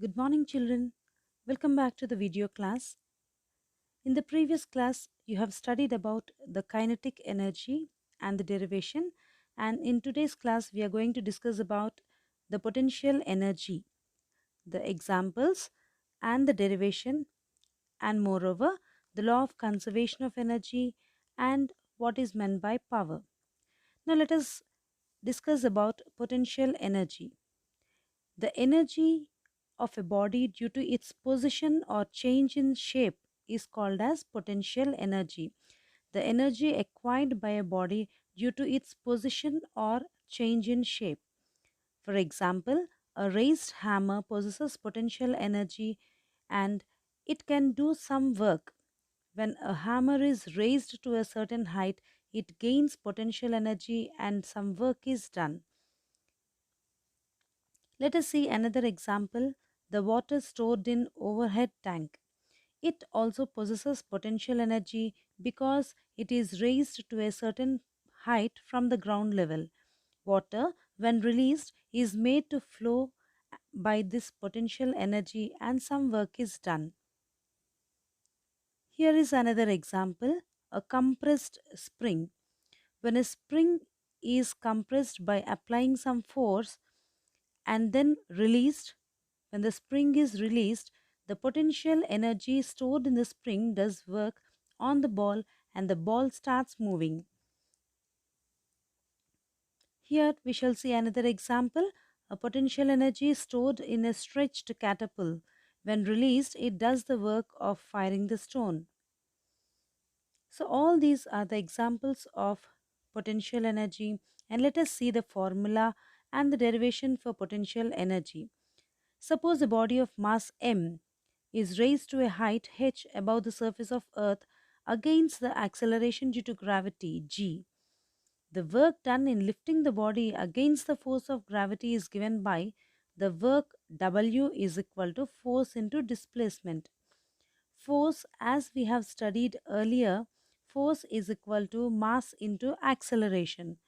Good morning, children. Welcome back to the video class. In the previous class, you have studied about the kinetic energy and the derivation, and in today's class, we are going to discuss about the potential energy, the examples, and the derivation, and moreover, the law of conservation of energy and what is meant by power. Now, let us discuss about potential energy. The energy of a body due to its position or change in shape is called as potential energy. The energy acquired by a body due to its position or change in shape. For example, a raised hammer possesses potential energy and it can do some work. When a hammer is raised to a certain height, it gains potential energy and some work is done. Let us see another example, the water stored in overhead tank. It also possesses potential energy because it is raised to a certain height from the ground level. Water, when released, is made to flow by this potential energy and some work is done. Here is another example, a compressed spring. When a spring is compressed by applying some force and then released, when the spring is released, the potential energy stored in the spring does work on the ball and the ball starts moving. Here we shall see another example, a potential energy stored in a stretched catapult. When released, it does the work of firing the stone. So all these are the examples of potential energy, and let us see the formula and the derivation for potential energy. Suppose a body of mass m is raised to a height h above the surface of earth against the acceleration due to gravity g. The work done in lifting the body against the force of gravity is given by the work W is equal to force into displacement. Force, as we have studied earlier, force is equal to mass into acceleration.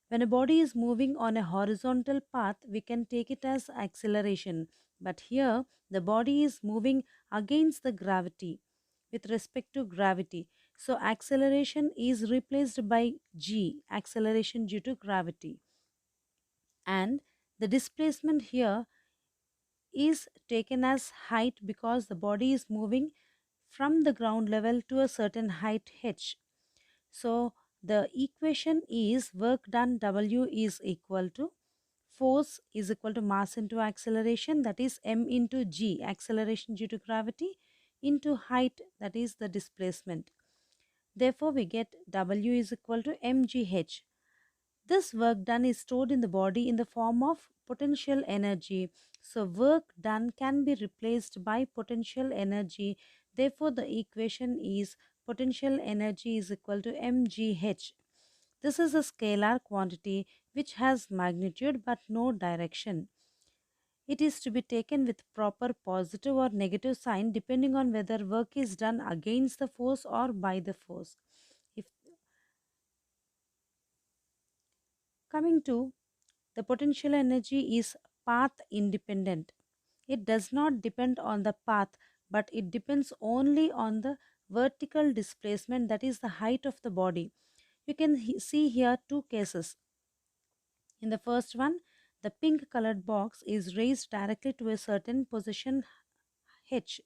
When a body is moving on a horizontal path, we can take it as acceleration. But here, the body is moving against the gravity with respect to gravity. So, acceleration is replaced by g, acceleration due to gravity. And the displacement here is taken as height because the body is moving from the ground level to a certain height h. So the equation is work done W is equal to force is equal to mass into acceleration, that is m into g, acceleration due to gravity, into height, that is the displacement. Therefore we get W is equal to mgh. This work done is stored in the body in the form of potential energy. So work done can be replaced by potential energy. Therefore the equation is potential energy is equal to mgh. This is a scalar quantity which has magnitude but no direction. It is to be taken with proper positive or negative sign depending on whether work is done against the force or by the force. If coming to the potential energy is path independent. It does not depend on the path, but it depends only on the vertical displacement, that is the height of the body. You can see here two cases. In the first one, the pink colored box is raised directly to a certain position h,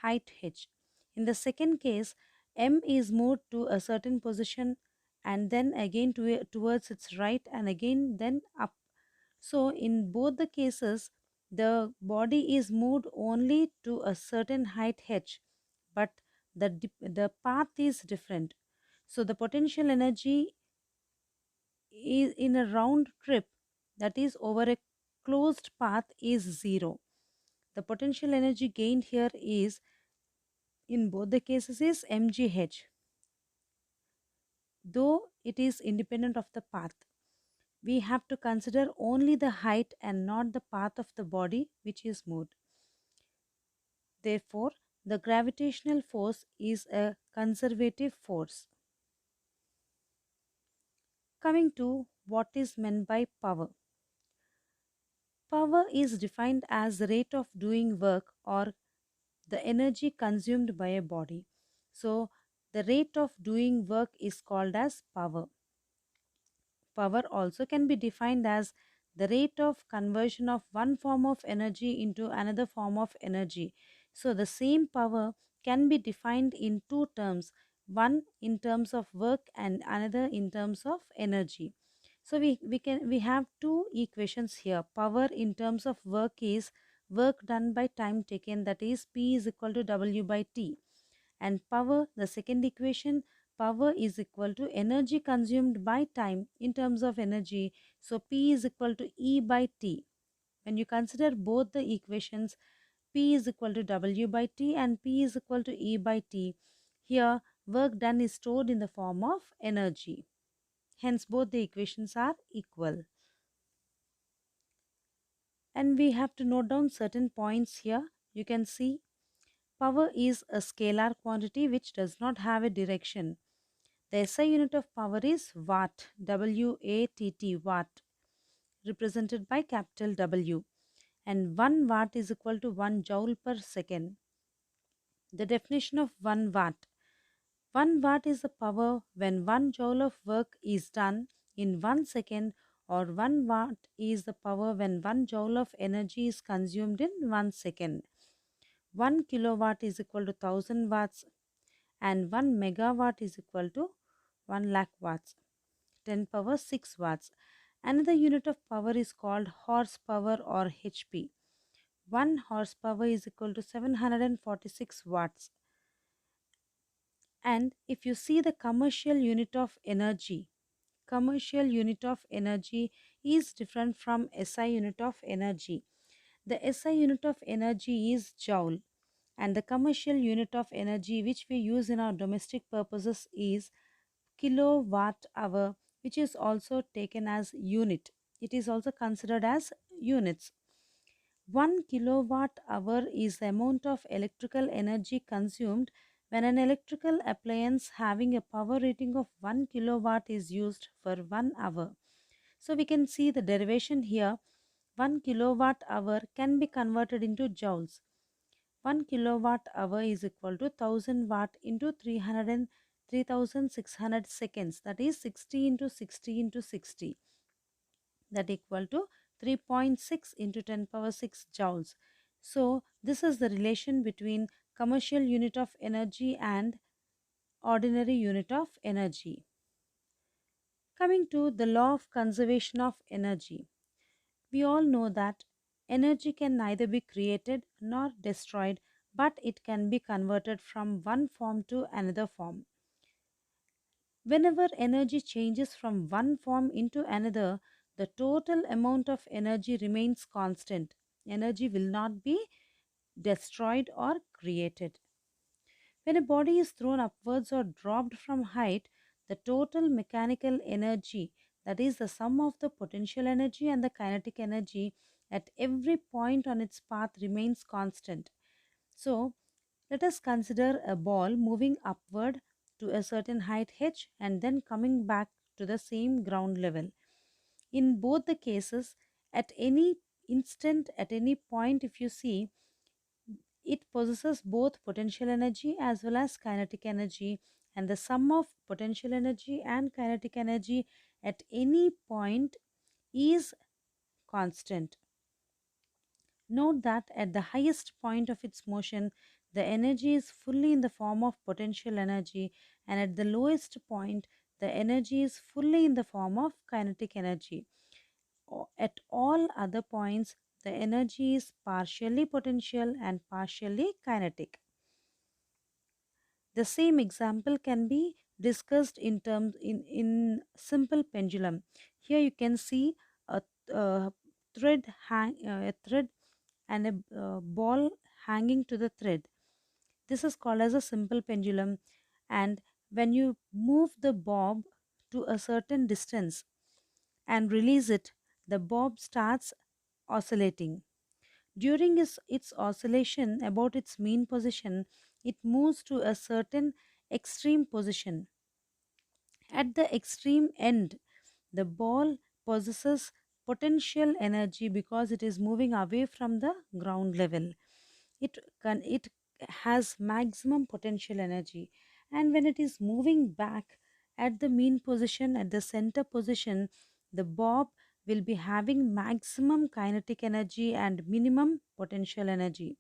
height h. In the second case, m is moved to a certain position and then again towards its right and again then up. So in both the cases, the body is moved only to a certain height h, but the path is different. So the potential energy is in a round trip, that is over a closed path, is zero. The potential energy gained here is in both the cases is mgh, though it is independent of the path. We have to consider only the height and not the path of the body which is moved. Therefore, the gravitational force is a conservative force. Coming to what is meant by power. Power is defined as the rate of doing work or the energy consumed by a body. So, the rate of doing work is called as power. Power also can be defined as the rate of conversion of one form of energy into another form of energy. So, the same power can be defined in two terms, one in terms of work and another in terms of energy. So, we have two equations here. Power in terms of work is work done by time taken, that is P is equal to W by T. And power, the second equation, power is equal to energy consumed by time in terms of energy. So P is equal to E by T. When you consider both the equations, P is equal to W by T and P is equal to E by T. Here, work done is stored in the form of energy. Hence, both the equations are equal. And we have to note down certain points here. You can see power is a scalar quantity which does not have a direction. The SI unit of power is watt, W-A-T-T, watt, represented by capital W. And 1 watt is equal to 1 joule per second. The definition of 1 watt. 1 watt is the power when 1 joule of work is done in 1 second, or 1 watt is the power when 1 joule of energy is consumed in 1 second. 1 kilowatt is equal to 1000 watts and 1 megawatt is equal to 1 lakh watts. 10 power 6 watts. Another unit of power is called horsepower or HP. 1 horsepower is equal to 746 watts. And if you see the commercial unit of energy is different from SI unit of energy. The SI unit of energy is joule, and the commercial unit of energy which we use in our domestic purposes is kilowatt hour, which is also taken as unit. It is also considered as units. 1 kilowatt hour is the amount of electrical energy consumed when an electrical appliance having a power rating of 1 kilowatt is used for 1 hour. So we can see the derivation here. 1 kilowatt hour can be converted into joules. 1 kilowatt hour is equal to 1000 watt into 3600 seconds, that is 60 into 60 into 60, that equal to 3.6 into 10 power 6 joules. So this is the relation between commercial unit of energy and ordinary unit of energy. Coming to the law of conservation of energy. We all know that energy can neither be created nor destroyed, but it can be converted from one form to another form. Whenever energy changes from one form into another, the total amount of energy remains constant. Energy will not be destroyed or created. When a body is thrown upwards or dropped from height, the total mechanical energy, that is the sum of the potential energy and the kinetic energy at every point on its path, remains constant. So, let us consider a ball moving upward to a certain height h and then coming back to the same ground level. In both the cases, at any instant, at any point, if you see, it possesses both potential energy as well as kinetic energy, and the sum of potential energy and kinetic energy at any point is constant. Note that at the highest point of its motion, the energy is fully in the form of potential energy, and at the lowest point, the energy is fully in the form of kinetic energy. At all other points, the energy is partially potential and partially kinetic. The same example can be discussed in simple pendulum. Here you can see a a thread and a ball hanging to the thread. This is called as a simple pendulum, and when you move the bob to a certain distance and release it, the bob starts oscillating. During its oscillation about its mean position, it moves to a certain extreme position. At the extreme end, the ball possesses potential energy because it is moving away from the ground level. It has maximum potential energy, and when it is moving back at the mean position, at the center position, the bob will be having maximum kinetic energy and minimum potential energy.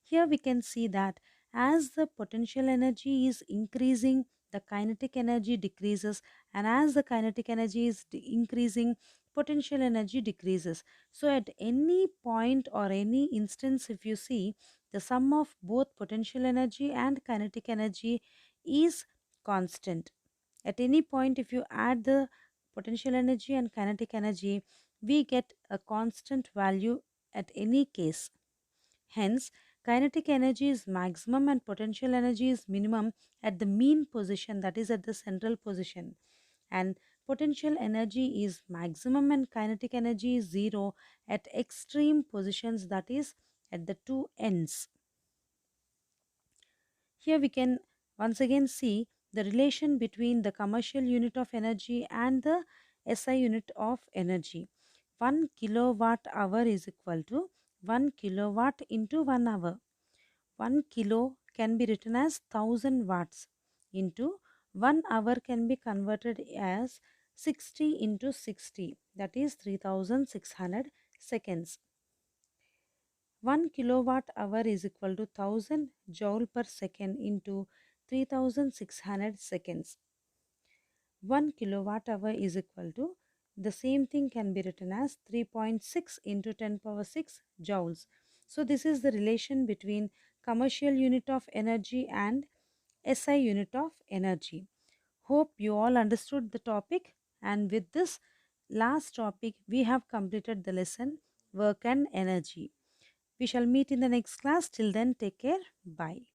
Here we can see that as the potential energy is increasing, the kinetic energy decreases, and as the kinetic energy is increasing, potential energy decreases. So, at any point or any instance, if you see, the sum of both potential energy and kinetic energy is constant. At any point, if you add the potential energy and kinetic energy, we get a constant value at any case. Hence, kinetic energy is maximum and potential energy is minimum at the mean position, that is at the central position. And potential energy is maximum and kinetic energy is zero at extreme positions, that is at the two ends. Here we can once again see the relation between the commercial unit of energy and the SI unit of energy. 1 kilowatt hour is equal to 1 kilowatt into 1 hour. 1 kilo can be written as 1000 watts into 1 hour can be converted as 60 into 60, that is 3600 seconds. 1 kilowatt hour is equal to 1000 joule per second into 3600 seconds. 1 kilowatt hour is equal to, the same thing can be written as 3.6 into 10 power 6 joules. So this is the relation between commercial unit of energy and SI unit of energy. Hope you all understood the topic, and with this last topic we have completed the lesson work and energy. We shall meet in the next class. Till then, take care. Bye.